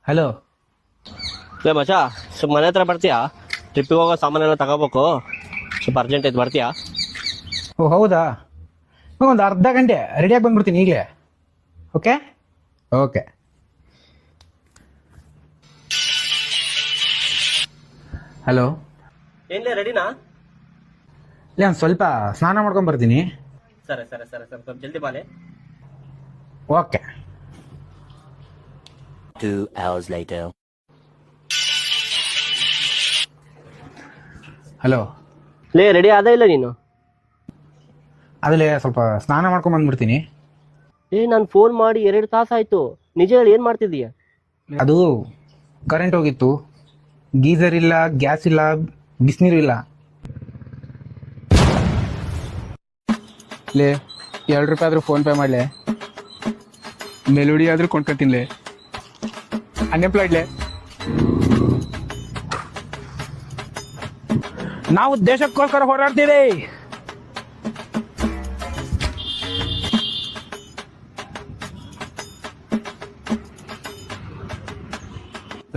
Hello. ಲೇ ಮಚಾ, ಸ್ವಲ್ಪ ಮನೆ ಹತ್ರ ಬರ್ತೀಯಾ? ಟ್ರಿಪ್ಪಿಗೆ ಹೋಗೋ ಸಾಮಾನೆಲ್ಲ ತಗೋಬೇಕು, ಸ್ವಲ್ಪ ಅರ್ಜೆಂಟ್ ಐತೆ, ಬರ್ತೀಯಾ? ಓ ಹೌದಾ, ಒಂದು ಅರ್ಧ ಗಂಟೆ ರೆಡಿಯಾಗಿ ಬಂದ್ಬಿಡ್ತೀನಿ ಈಗಲೇ. Okay okay. ಹಲೋ. ಏನ್ಲೇ ರೆಡಿನಾ? ಇಲ್ಲ, ಒಂದು ಸ್ವಲ್ಪ ಸ್ನಾನ ಮಾಡ್ಕೊಂಡು ಬರ್ತೀನಿ. ಸರಿ ಸರಿ ಸರಿ ಸರಿ, ಸ್ವಲ್ಪ ಜಲ್ದಿ ಬಾಲೆ. ಓಕೆ. 2 hours later. ಹಲೋ. ಲೇ ರೆಡಿ ಆದ ಇಲ್ಲ ನೀನು? ಅದಲ್ಲೇ ಸ್ವಲ್ಪ ಸ್ನಾನ ಮಾಡ್ಕೊಂಡು ಬಂದ್ಬಿಡ್ತೀನಿ. ನಾನು ಫೋನ್ ಮಾಡಿ 2 ತಾಸು ಆಯ್ತು, ನಿಜ ಹೇಳಿ ಏನು ಮಾಡ್ತಿದ್ದೀಯ? ಅದು ಕರೆಂಟ್ ಹೋಗಿತ್ತು, ಗೀಸರ್ ಇಲ್ಲ, ಗ್ಯಾಸ್ ಇಲ್ಲ, ಬಿಸಿನೀರು ಇಲ್ಲ. ಲೇ, 2 ರೂಪಾಯಿ ಆದರೂ ಫೋನ್ ಪೇ ಮಾಡಲೇ, ಮೆಲೋಡಿ ಆದರೂ ಕೊಂಡ್ಕೊತೀನಿಲೇ, ಅನ್ಎಂಪ್ಲಾಯ್ಡ್ಲೇ. ನಾವು ದೇಶಕ್ಕೋಸ್ಕರ ಹೋರಾಡ್ತೀವಿ.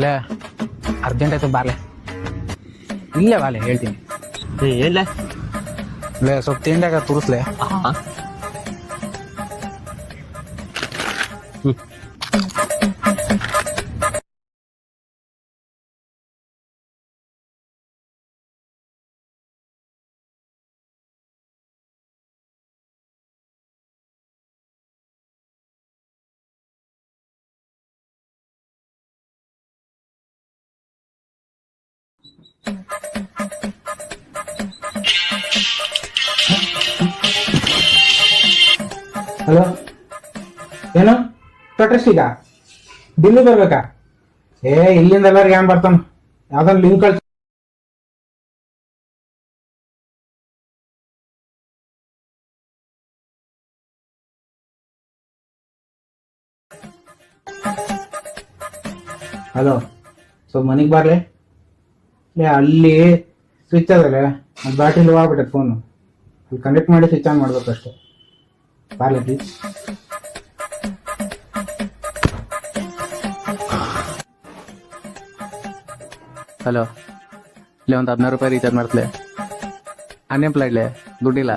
ಲೇ, ಅರ್ಜೆಂಟ್ ಆಯ್ತು, ಬಾರ್ಲೆ. ಇಲ್ಲೇ ಬಾಲೆ, ಹೇಳ್ತೀನಿ. ಏನ್ಲೇ? ಲೇ, ಸ್ವಲ್ಪ ತಿಂಡಾಗ ತುರಿಸ್ಲೆ. ಹಲೋ, ಏನು ಈಗ ದಿಲ್ಲಿ ಬರ್ಬೇಕಾ? ಇಲ್ಲಿಂದ ಎಲ್ಲರಿಗೆ ಏನ್ ಬರ್ತಾನ, ಯಾವ್ದೊಂದು ಲಿಂಕ್ ಕಳ್ಸಿ. ಹಲೋ, ಸ್ವಲ್ಪ ಮನೆಗೆ ಬರ್ಲಿ. ಅಲ್ಲಿ ಸ್ವಿಚ್ ಅದಲ್ಲ, ಅದು ಬ್ಯಾಟ್ರಿ ಲೋ ಆಗ್ಬಿಟ್ಟೆ ಫೋನು, ಅಲ್ಲಿ ಕನೆಕ್ಟ್ ಮಾಡಿ ಸ್ವಿಚ್ ಆನ್ ಮಾಡ್ಬೇಕು ಅಷ್ಟೇ. Barley please. ಹಲೋ. ಇಲ್ಲೇ ಒಂದು 15 ರೂಪಾಯಿ ರೀಚಾರ್ಜ್ ಮಾಡ್ತಲೇ, ಅನ್ಎಂಪ್ಲಾಯ್ಡ್ಲೇ, ದುಡ್ಡಿಲ್ಲ.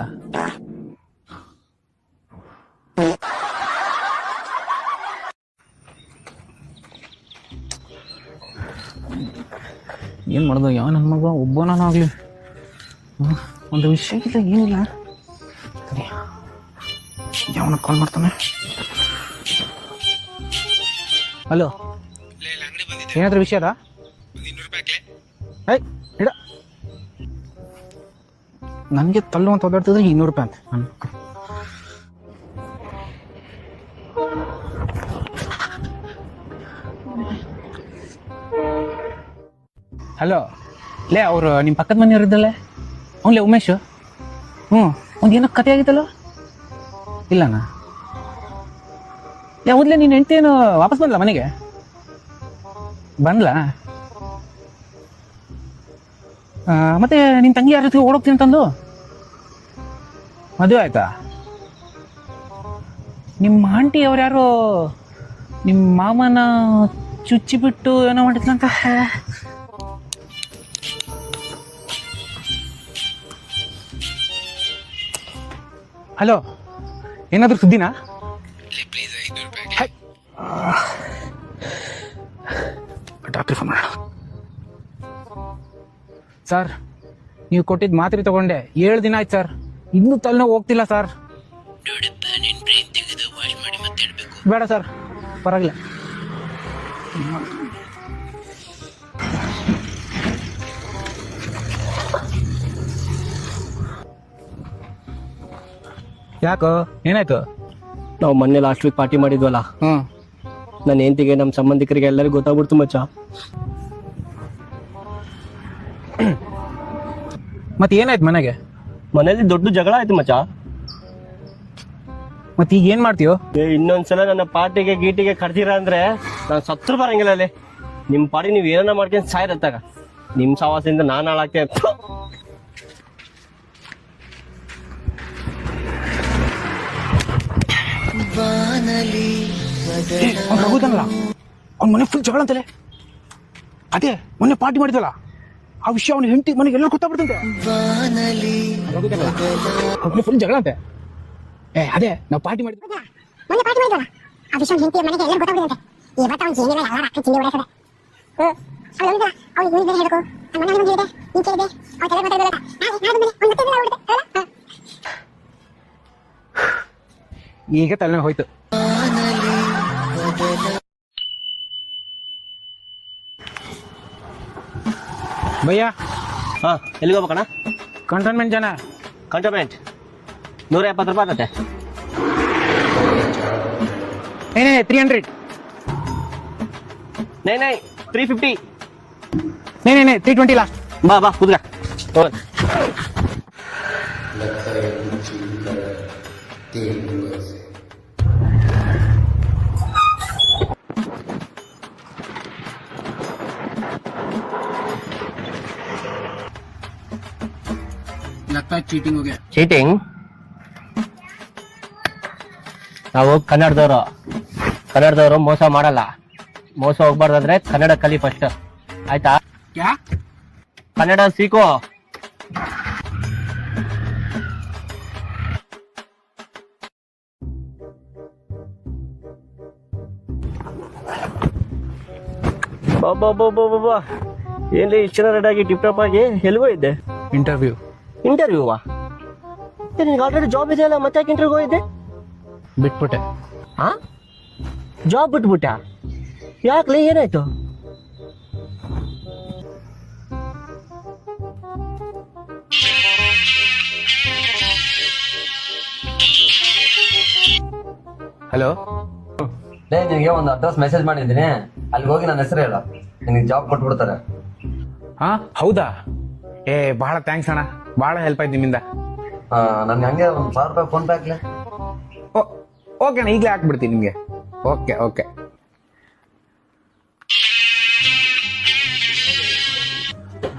ಏನು ಮಾಡೋದು, ಯಾವ ನನ್ನ ಮಗ ಒಬ್ಬನಾಗಲಿ, ಒಂದು ವಿಷಯಕ್ಕಿಲ್ಲ ಏನಿಲ್ಲ. ಯಾವನ ಕಾಲ್ ಮಾಡ್ತಾನೆ. ಹಲೋ, ಏನಾದ್ರೂ ವಿಷಯ ಅದಾ? ಇಡ, ನನಗೆ ತಲ್ಲು ಅಂತ ಓದಾಡ್ತಿದ್ರೆ 200 ರೂಪಾಯಿ ಅಂತ. ಹಲೋ. ಲೇ, ಅವರು ನಿಮ್ಮ ಪಕ್ಕದ ಮನೆಯವ್ರು ಇದ್ದಲ್ಲೇ, ಅವನ್ಲೇ ಉಮೇಶ್. ಒಂದು ಏನೋ ಕತೆ ಆಗಿತ್ತಲ್ಲ? ಇಲ್ಲನಾ? ಹೌದ್ಲೇ, ನೀನು ಹೆಂಡತಿ ಏನು ವಾಪಸ್ ಬಂದ್ಲ ಮನೆಗೆ? ಬಂದ್ಲಾ? ಮತ್ತೆ ನಿನ್ನ ತಂಗಿ ಯಾರ ಜೊತೆಗೆ ಓಡೋಗ್ತೀನಿ ಅಂತಂದು ಮದುವೆ ಆಯ್ತಾ? ನಿಮ್ಮ ಆಂಟಿ ಅವ್ರು ಯಾರು ನಿಮ್ಮ ಮಾಮನ ಚುಚ್ಚಿಬಿಟ್ಟು ಏನೋ ಮಾಡಿದ್ಲಂತ. ಹಲೋ, ಏನಾದರೂ ಸುದ್ದಿನಾ? ಡಾಕ್ಟ್ರಿ ಫೋನ್ ಮಾಡ. ಸರ್, ನೀವು ಕೊಟ್ಟಿದ್ದ ಮಾತ್ರೆ ತಗೊಂಡೆ 7 ದಿನ ಆಯ್ತು ಸರ್, ಇನ್ನೂ ತಲೆನೋವು ಹೋಗ್ತಿಲ್ಲ ಸರ್. ಬೇಡ ಸರ್, ಪರವಾಗಿಲ್ಲ. ಯಾಕೋ, ಏನಾಯ್ತು? ನಾವು ಮೊನ್ನೆ ಲಾಸ್ಟ್ ವೀಕ್ ಪಾರ್ಟಿ ಮಾಡಿದ್ವಲ್ಲ, ನನ್ನ ಹೆಂಡತಿಗೆ, ನಮ್ಮ ಸಂಬಂಧಿಕರಿಗೆ ಎಲ್ಲರಿಗೂ ಗೊತ್ತಾಗ್ಬಿಡ್ತು ಮಚ್ಚ. ಮತ್ತೆ ಏನಾಯ್ತು ಮನೆಗೆ? ಮನೇಲಿ ದೊಡ್ಡ ಜಗಳ ಆಯ್ತು ಮಚ್ಚ. ಮತ್ತೆ ಈಗ ಏನ್ ಮಾಡ್ತೀಯೋ? ಇನ್ನೊಂದ್ಸಲ ನನ್ನ ಪಾರ್ಟಿಗೆ ಗೀಟಿಗೆ ಕರ್ತೀರ ಅಂದ್ರೆ ನಾನು ಸತ್ರು ಬರಂಗಿಲ್ಲ. ಅಲ್ಲಿ ನಿಮ್ ಪಾಡಿ ನೀವ್ ಏನನ್ನ ಮಾಡ್ಕೊಂಡು ಸಾಯ್ರತ್ತಾಗ, ನಿಮ್ ಸವಾಸದಿಂದ ನಾನು ಹಾಳಾಗ್ತೇನೆ. ರಘುದಲ್ಲ ಅವ್ನ ಮನೆ ಫುಲ್ ಜಗಳ ಅಂತಲೇ. ಅದೇ ಮೊನ್ನೆ ಪಾರ್ಟಿ ಮಾಡಿದಲ್ಲ ಆ ವಿಷಯ ಅವನ ಹೆಂಡತಿ ಮನೆಗೆ ಎಲ್ಲ ಗೊತ್ತಾಗ್ಬಿಡ್ತಂತೆ. ಅವ್ನ ಫುಲ್ ಜಗಳ ಅಂತೆ. ಅದೇ ನಾವು ಪಾರ್ಟಿ ಮಾಡಿದ್ವಿ ಮೊನ್ನೆ ಪಾರ್ಟಿ ಮಾಡಿದ್ವಲ್ಲ ಆ ವಿಷಯ ಹೆಂಡತಿ ಮನೆಗೆ ಎಲ್ಲ ಗೊತ್ತಾಗ್ಬಿಡುತ್ತೆ. ಇವತ್ತು ಅವ್ನು ಏನಿಲ್ಲ ಎಲ್ಲ ಅಕ್ಕ ಚಿಂದಿ ಹೊಡೆಸದೆ. ಅವ್ನು ಹೇಳಿದ ಹೇಳ್ಬೇಕು ನಮ್ಮ ಮನೆ ಹೇಳಿದೆ ನೀನು ಕೇಳಿದೆ ಅವ್ರು ತಲೆ ಮಾತಾಡಲ್ಲ. ನಾಳೆ ಮತ್ತೆ ಹೊಡೆದೆ. ಈಗ ತಲೆನೋವು ಹೋಯ್ತು. ಭಯ್ಯ ಹಾ ಎಲ್ಲಿಗೆ ಹೋಗ್ಬೇಕಣ್ಣ? ಕಂಟೋನ್ಮೆಂಟ್ ಜನ ಕಂಟೋನ್ಮೆಂಟ್ 170 ರೂಪಾಯಿ ಆಗತ್ತೆ. ಏನೇ 300 ನೈ 350. ನೇ 320 ಲಾಸ್ಟ್. ಬಾ ಕುದ್ಗ. लगता है चीटिंग हो गया. ಚೀಟಿಂಗ್? ನಾವು ಕನ್ನಡದವರು ಮೋಸ ಮಾಡಲ್ಲ. ಮೋಸ ಹೋಗ್ಬಾರ್ದಂದ್ರೆ ಕನ್ನಡ ಕಲಿ ಫಸ್ಟ್, ಆಯ್ತಾ? क्या ಕನ್ನಡ ಸೀಕೋ. ಬಾಬಾ ಏನ್ರಿ ಇಷ್ಟ ರೆಡ್ ಆಗಿ ಟಿಪ್ ಟಾಪ್ ಆಗಿ ಎಲ್ಗೋ ಇದ್ದೆ? ಇಂಟರ್ವ್ಯೂವಾ? ನಿನ್ಗೆ ಆಲ್ರೆಡಿ ಜಾಬ್ ಇದೆಯಲ್ಲ, ಮತ್ತೆ ಯಾಕೆ ಇಂಟರ್ವ್ಯೂ ಇದ್ದೆ? ಬಿಟ್ಬಿಟ್ಟೆ. ಹಾ ಜಾಬ್ ಬಿಟ್ಬಿಟ್ಟ? ಯಾಕ್ಲೆ ಏನಾಯ್ತು? ಹಲೋ ನಿನಗೆ ಒಂದು ಅಡ್ರೆಸ್ ಮೆಸೇಜ್ ಮಾಡಿದ್ದೀನಿ, ಅಲ್ಲಿಗೆ ಹೋಗಿ ನನ್ನ ಹೆಸರು ಹೇಳ, ನಿನಗೆ ಜಾಬ್ ಕೊಟ್ಬಿಡ್ತಾರೆ. ಹಾ ಹೌದಾ? ಬಹಳ ಥ್ಯಾಂಕ್ಸ್ ಅಣ್ಣ, ಬಹಳ ಹೆಲ್ಪ್ ಆಯ್ತು ನಿಮ್ಮಿಂದ. ನನ್ಗೆ ಹಂಗೆ ಒಂದು 1000 ರೂಪಾಯಿ ಫೋನ್ ಪೇ ಹಾಕ್ಲೆ. ಓಕೆ ಅಣ್ಣ, ಈಗಲೇ ಹಾಕ್ಬಿಡ್ತೀನಿ ನಿಮಗೆ. Okay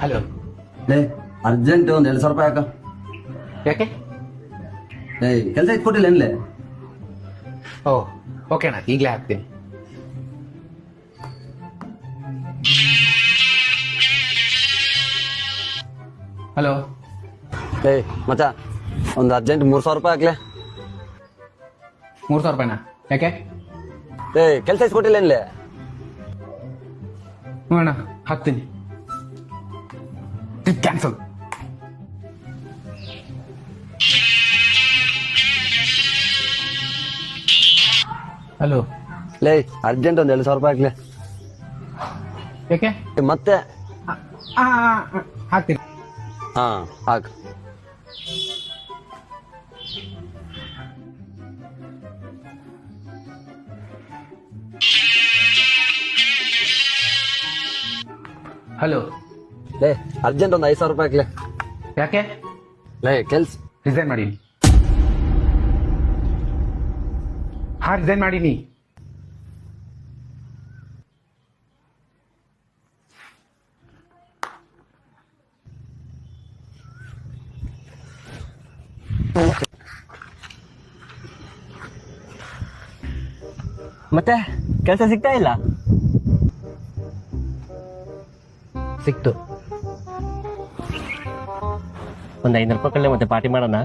hello. ಅರ್ಜೆಂಟ್ ಒಂದು 2,000 ರೂಪಾಯಿ ಹಾಕ. ಯಾಕೆ? ಕೆಲಸ ಇಟ್ಕೊಟ್ಟಿಲ್ಲ ಏನ್ಲೆ? ಓಕೆ ಅಣ್ಣ, ಈಗಲೇ ಹಾಕ್ತೀನಿ. ಹಲೋ ಮಚ್ಚ, ಒಂದು ಅರ್ಜೆಂಟ್ 3,000 ರೂಪಾಯಿ ಹಾಕ್ಲೆ. 3,000 ರೂಪಾಯಿನಾ? ಯಾಕೆ? ಕೆಲಸ ಇಸ್ಕೊಟ್ಟಿಲ್ಲ ಏನ್ಲೆ? ಅಣ್ಣ ಹಾಕ್ತೀನಿ. Trip cancel. ಹಲೋ ಅರ್ಜೆಂಟ್ ಒಂದು 2,000 ರೂಪಾಯಿ ಹಾಕ್ಲೆ. ಯಾಕೆ? ಮತ್ತೆ ಹಾಕ್ತೀನಿ. ಹಾ ಹಾಕ್. ಹಲೋ ಅರ್ಜೆಂಟ್ ಒಂದು 5,000 ರೂಪಾಯಿ ಹಾಕ್ಲೆ. ಯಾಕೆ? ಕೆಲ್ಸ ರಿಸೈನ್ ಮಾಡೀನಿ. ರಿಸೈನ್ ಮಾಡೀನಿ. ಮತ್ತೆ ಕೆಲಸ ಸಿಗ್ತಾ ಇಲ್ಲ? ಸಿಕ್ತು. ಒಂದು 500 ರೂಪಾಯಿ ಕಳ್ಳೆ ಮತ್ತೆ ಪಾರ್ಟಿ ಮಾಡೋಣ.